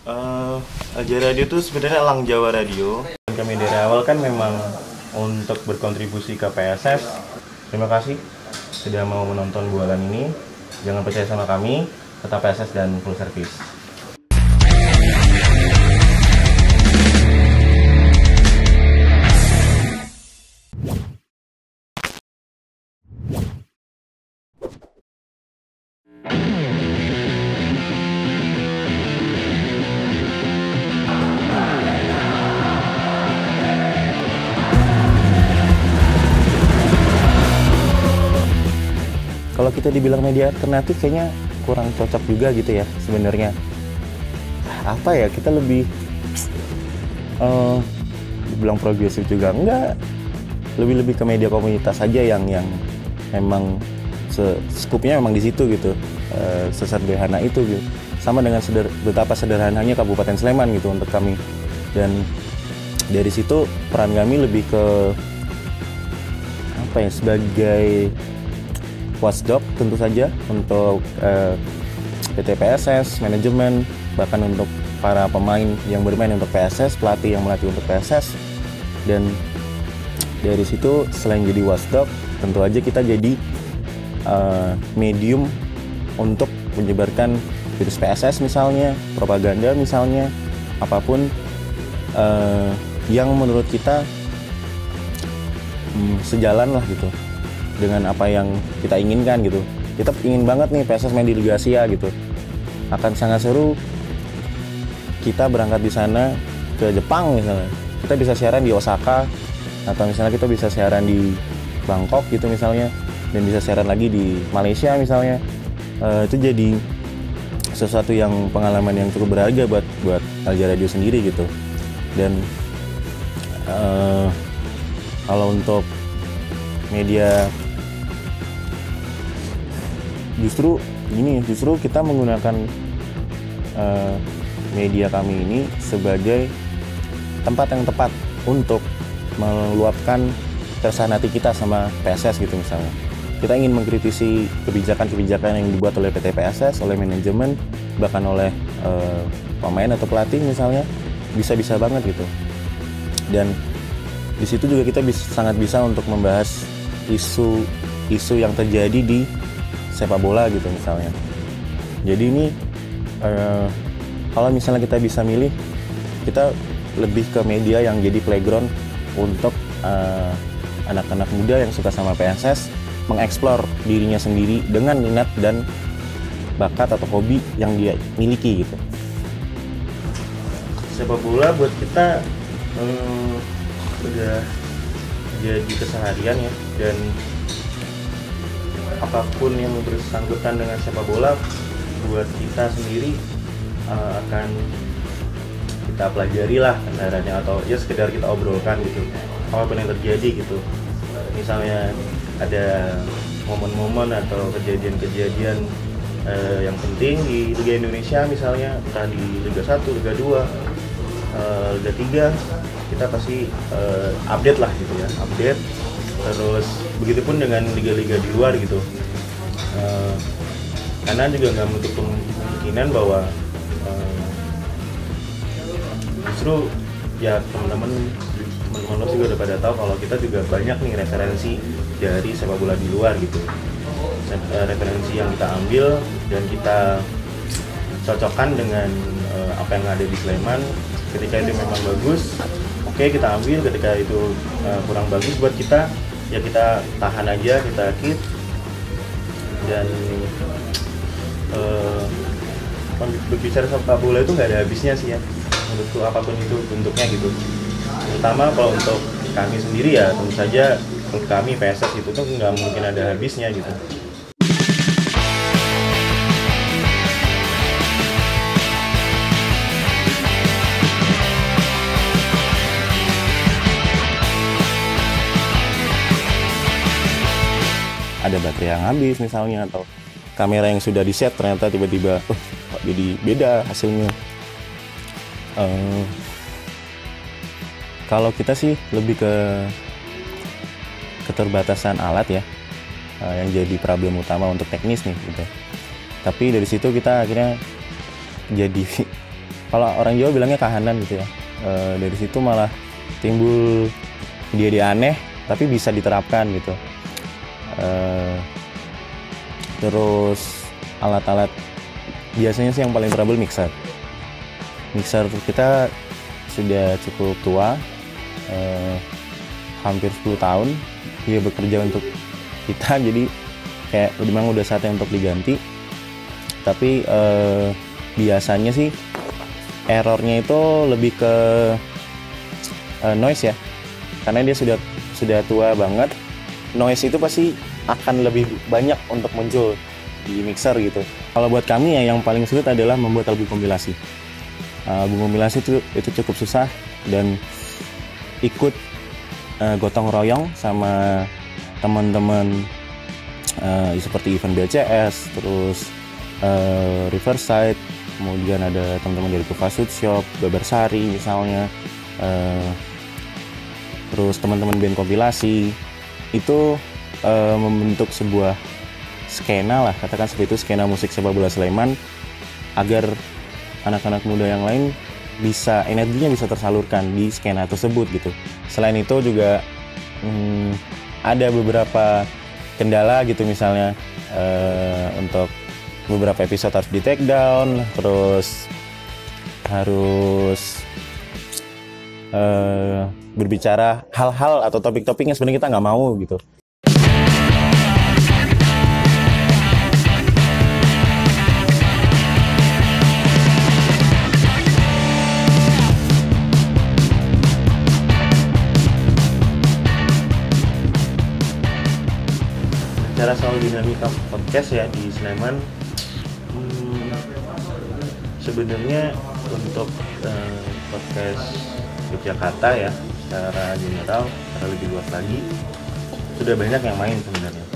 Aja Radio itu sebenarnya Elang Jawa Radio. Kami dari awal kan memang untuk berkontribusi ke PSS. Terima kasih sudah mau menonton bualan ini. Jangan percaya sama kami, tetap PSS dan full service. Kalau kita dibilang media alternatif kayaknya kurang cocok juga gitu ya sebenarnya. Apa ya, kita lebih dibilang progresif juga enggak. Lebih ke media komunitas aja yang memang skupnya memang di situ gitu. Sesederhana itu gitu. Sama dengan betapa sederhananya Kabupaten Sleman gitu untuk kami. Dan dari situ peran kami lebih ke apa ya, sebagai watchdog tentu saja untuk PT PSS, manajemen, bahkan untuk para pemain yang bermain untuk PSS, pelatih yang melatih untuk PSS. Dan dari situ selain jadi watchdog, tentu aja kita jadi medium untuk menyebarkan virus PSS misalnya, propaganda misalnya, apapun yang menurut kita sejalan lah gitu dengan apa yang kita inginkan gitu. Kita ingin banget nih PSS main di Liga Asia gitu. Akan sangat seru kita berangkat di sana ke Jepang misalnya. Kita bisa siaran di Osaka, atau misalnya kita bisa siaran di Bangkok gitu misalnya, dan bisa siaran lagi di Malaysia misalnya. Itu jadi sesuatu yang pengalaman yang cukup berharga buat Aja Radio sendiri gitu. Dan kalau untuk media justru kita menggunakan media kami ini sebagai tempat yang tepat untuk meluapkan keresahan hati kita sama PSS gitu misalnya. Kita ingin mengkritisi kebijakan-kebijakan yang dibuat oleh PT PSS, oleh manajemen, bahkan oleh pemain atau pelatih misalnya, bisa banget gitu. Dan di situ juga kita sangat bisa untuk membahas isu yang terjadi di sepak bola gitu misalnya. Jadi ini kalau misalnya kita bisa milih, kita lebih ke media yang jadi playground untuk anak-anak muda yang suka sama PSS mengeksplor dirinya sendiri dengan minat dan bakat atau hobi yang dia miliki gitu. Sepak bola buat kita udah jadi keseharian ya, dan apapun yang bersangkutan dengan sepak bola buat kita sendiri akan kita pelajari lah kendaranya, atau ya sekedar kita obrolkan gitu apapun yang terjadi gitu. Misalnya ada momen-momen atau kejadian-kejadian yang penting di Liga Indonesia misalnya, entah di Liga 1, Liga 2, Liga 3, kita pasti update lah gitu ya, update. Terus begitupun dengan liga-liga di luar gitu, karena juga nggak menutup kemungkinan bahwa justru ya teman-teman juga udah pada tahu kalau kita juga banyak nih referensi dari sepak bola di luar gitu, referensi yang kita ambil dan kita cocokkan dengan apa yang ada di Sleman. Ketika itu memang bagus, oke, kita ambil. Ketika itu kurang bagus buat kita, ya kita tahan aja, kita keep. Dan berbicara sepak bola itu nggak ada habisnya sih ya, menurutku, apapun itu bentuknya gitu. Terutama kalau untuk kami sendiri ya, tentu saja untuk kami PSS itu tuh nggak mungkin ada habisnya gitu. Ada baterai yang habis misalnya, atau kamera yang sudah di set ternyata tiba-tiba jadi beda hasilnya. Kalau kita sih lebih ke keterbatasan alat ya, yang jadi problem utama untuk teknis nih gitu. Tapi dari situ kita akhirnya jadi kalau orang Jawa bilangnya kahanan gitu ya. Dari situ malah timbul ide-ide aneh tapi bisa diterapkan gitu. Terus alat-alat biasanya sih yang paling trouble mixer kita sudah cukup tua, hampir 10 tahun dia bekerja untuk kita, jadi kayak memang udah saatnya untuk diganti. Tapi biasanya sih errornya itu lebih ke noise ya, karena dia sudah tua banget. Noise itu pasti akan lebih banyak untuk muncul di mixer gitu. Kalau buat kami ya yang paling sulit adalah membuat album kompilasi. Album kompilasi itu cukup susah, dan ikut gotong royong sama teman-teman seperti event BCS, terus Riverside, kemudian ada teman-teman dari Kufa Shop, Babarsari misalnya, terus teman-teman band kompilasi itu membentuk sebuah skena lah, katakan seperti itu, skena musik sepak bola Sleman, agar anak-anak muda yang lain bisa energinya bisa tersalurkan di skena tersebut gitu. Selain itu juga ada beberapa kendala gitu, misalnya untuk beberapa episode harus di take down, terus harus berbicara hal-hal atau topik-topik yang sebenarnya kita nggak mau gitu. Cara soal dinamika podcast ya di Sleman, sebenarnya untuk podcast Yogyakarta ya secara general, secara lebih luas lagi, sudah banyak yang main sebenarnya.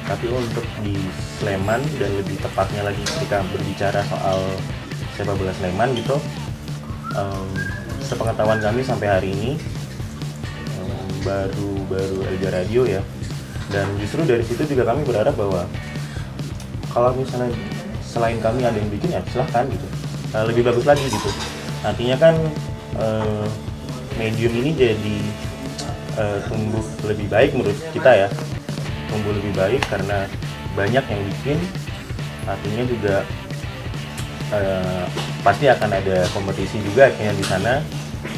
Tapi untuk di Sleman, dan lebih tepatnya lagi ketika berbicara soal sepak bola Sleman gitu, sepengetahuan kami sampai hari ini baru Elja Radio ya, dan justru dari situ juga kami berharap bahwa kalau misalnya selain kami ada yang bikin ya silahkan gitu, lebih bagus lagi gitu. Artinya kan medium ini jadi tumbuh lebih baik menurut kita ya, tumbuh lebih baik karena banyak yang bikin. Artinya juga pasti akan ada kompetisi juga akhirnya di sana,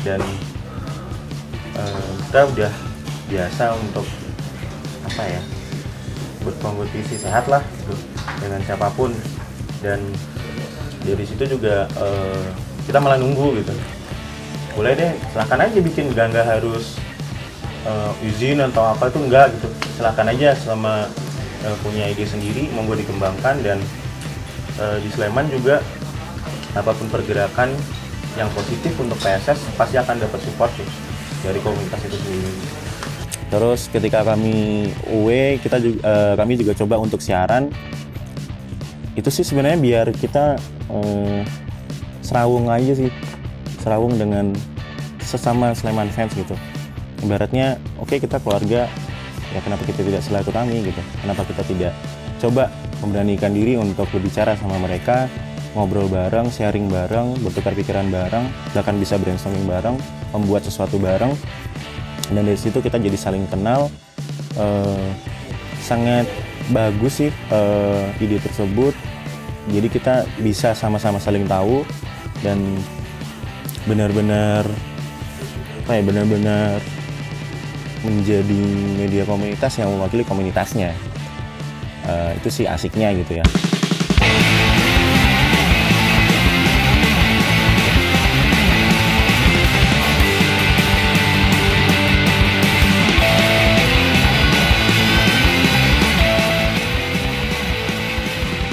dan kita udah biasa untuk berkompetisi sehat lah gitu, dengan siapapun. Dan dari situ juga kita malah nunggu gitu, boleh deh silahkan aja bikin, nggak harus izin atau apa, itu enggak gitu, silahkan aja selama punya ide sendiri monggo dikembangkan. Dan di Sleman juga apapun pergerakan yang positif untuk PSS pasti akan dapat support gitu dari komunitas itu sendiri. Terus ketika kami UW, kami juga coba untuk siaran. Itu sih sebenarnya biar kita serawung aja sih, serawung dengan sesama Sleman fans gitu. Ibaratnya oke, kita keluarga, ya kenapa kita tidak silaturahmi gitu? Kenapa kita tidak coba memberanikan diri untuk berbicara sama mereka, ngobrol bareng, sharing bareng, bertukar pikiran bareng, bahkan bisa brainstorming bareng, membuat sesuatu bareng. Dan dari situ kita jadi saling kenal. Sangat bagus sih ide tersebut. Jadi kita bisa sama-sama saling tahu dan benar-benar menjadi media komunitas yang mewakili komunitasnya. Itu sih asiknya gitu ya.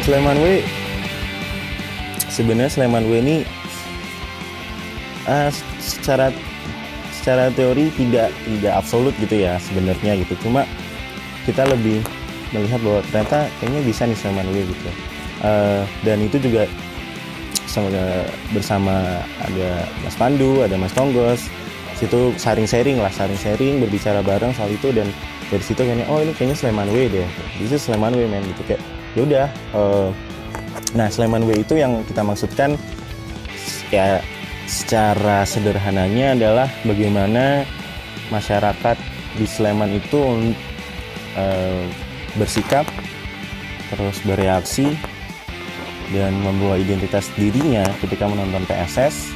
Sleman W, sebenarnya Sleman W ini secara teori tidak absolut gitu ya sebenarnya gitu. Cuma kita lebih melihat bahwa ternyata kayaknya bisa nih Sleman W gitu. Dan itu juga bersama ada Mas Pandu, ada Mas Tonggos. Situ sharing berbicara bareng soal itu, dan dari situ kayaknya oh ini kayaknya Sleman W deh. This is Sleman W man gitu, kayak ya udah Nah, Sleman Way itu yang kita maksudkan ya secara sederhananya adalah bagaimana masyarakat di Sleman itu bersikap, terus bereaksi, dan membawa identitas dirinya ketika menonton PSS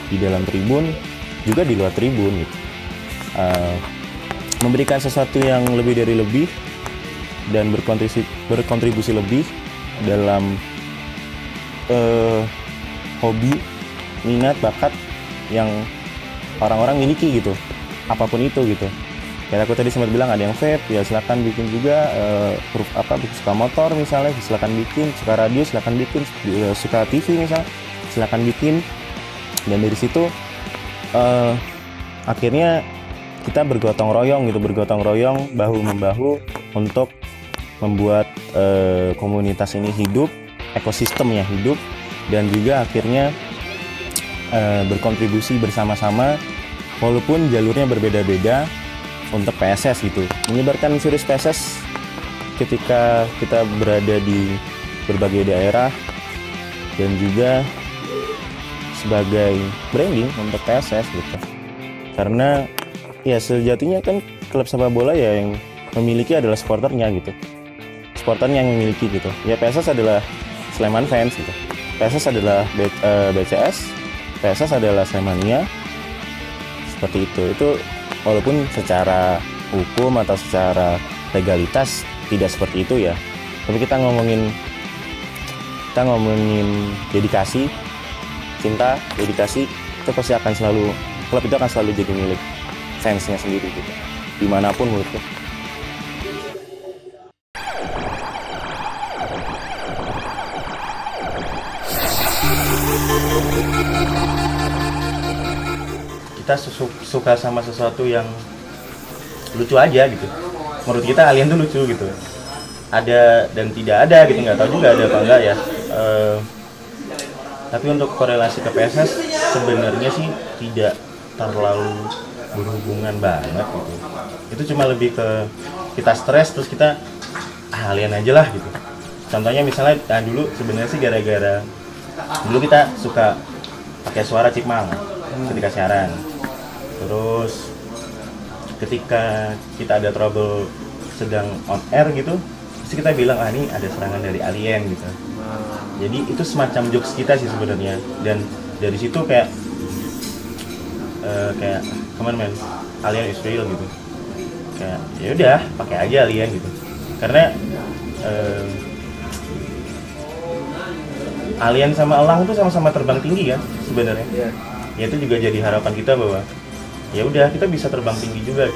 di dalam tribun, juga di luar tribun gitu. Memberikan sesuatu yang lebih dari lebih dan berkontribusi lebih dalam hobi, minat, bakat yang orang-orang miliki gitu, apapun itu gitu. Kayak aku tadi sempat bilang ada yang vape, ya silakan bikin juga. Suka motor misalnya, silakan bikin. Suka radio, silakan bikin. Suka TV misalnya, silakan bikin. Dan dari situ akhirnya kita bergotong royong bahu membahu untuk membuat komunitas ini hidup, ekosistemnya hidup, dan juga akhirnya berkontribusi bersama-sama walaupun jalurnya berbeda-beda untuk PSS gitu. Menyebarkan virus PSS ketika kita berada di berbagai daerah, dan juga sebagai branding untuk PSS gitu. Karena ya sejatinya kan klub sepak bola ya yang memiliki adalah supporternya gitu. Supporternya yang memiliki gitu. Ya PSS adalah Sleman fans gitu. PSS adalah BCS, PSS adalah Slemania. Seperti itu. Itu walaupun secara hukum atau secara legalitas tidak seperti itu ya. Tapi kita ngomongin dedikasi, cinta, dedikasi, itu pasti akan selalu, klub itu akan selalu jadi milik fansnya sendiri gitu, dimanapun menurutku. Kita suka sama sesuatu yang lucu aja gitu. Menurut kita alien tuh lucu gitu. Ada dan tidak ada gitu, nggak tahu juga ada apa enggak ya. Tapi untuk korelasi ke PSS sebenarnya sih tidak terlalu berhubungan banget gitu. Itu cuma lebih ke kita stres terus kita alien aja lah gitu. Contohnya misalnya dulu sebenarnya sih gara-gara dulu kita suka pakai suara Cipmang ketika siaran. Terus ketika kita ada trouble sedang on air gitu, pasti kita bilang ini ada serangan dari alien gitu. Jadi itu semacam jokes kita sih sebenarnya, dan dari situ kayak come on man, alien is real gitu. Kayak ya udah pakai aja alien gitu. Karena alien sama elang tuh sama-sama terbang tinggi kan sebenarnya. Ya itu juga jadi harapan kita bahwa ya udah kita bisa terbang tinggi juga.